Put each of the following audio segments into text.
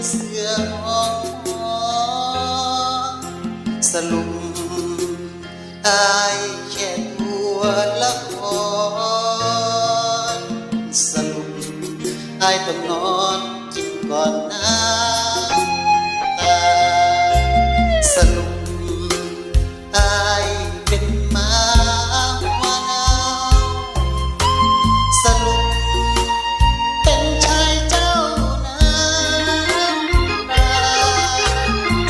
เสือหอนสรุปอายแค่ตัวละครสรุปอายต้องนอนกินก่อนน้ำตาสรุปอายเป็นหมาหัวหนาวสรุปเป็นชายเจ้าน้ำตา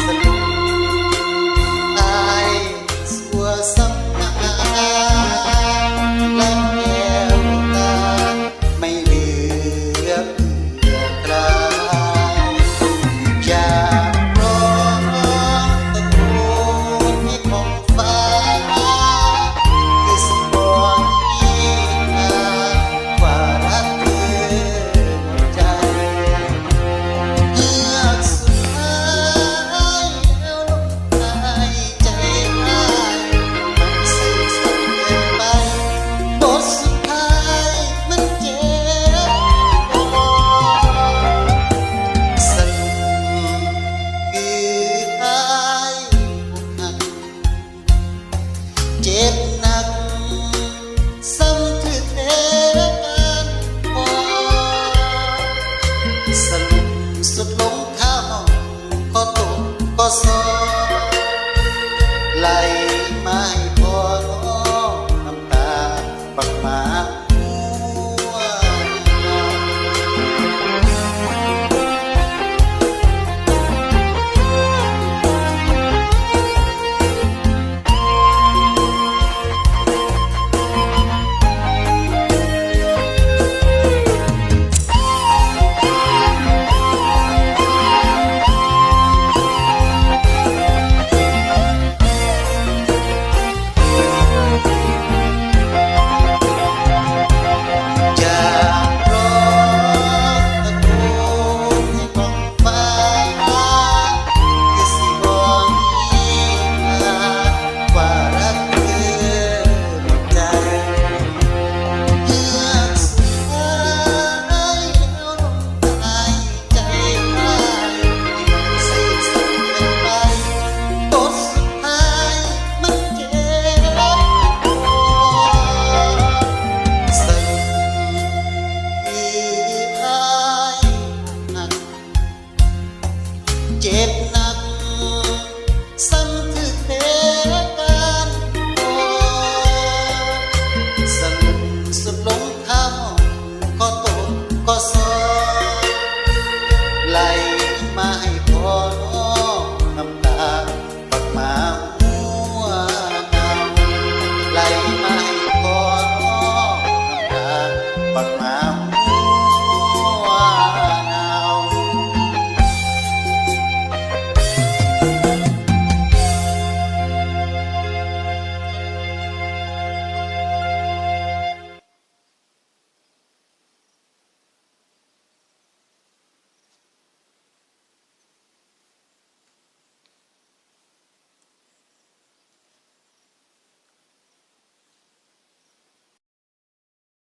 สรุปอายสัวสำนาและแก้วตาไม่เหลือเพื่อกลายอยากร้องตะโกนให้ท้องฟ้าคือสิ่งบอกนี้ว่ารักเธอหมดใจเฮือกสุดท้ายแล้วลมหายใจหายมันสื่อสารเกินไปบทสุดท้ายมันเจ็บปวดสรุปคืออายอกหักเจ็บหนักซ้ำถึงเหตุการณ์พอสรุปสุดลงข้ามองก็ตกก็ซอไหลไม่พอน้องน้ำตาปักมาหัว อยากร้องตะโกนให้ท้องฟ้าคือสิบอกนี้ว่ารักเธอหมดใจเฮือกสุดท้ายแล้วลมหายใจหายมันสื่อสารเกินไปบทสุดท้ายมันเจ็บปวดสรุปคืออายหนักเจ็บหนักซ้ำถึงเหตุการณ์พอสรุปสุดลงข้ามก็ตกก็ซอไหลมาให้พอน้อ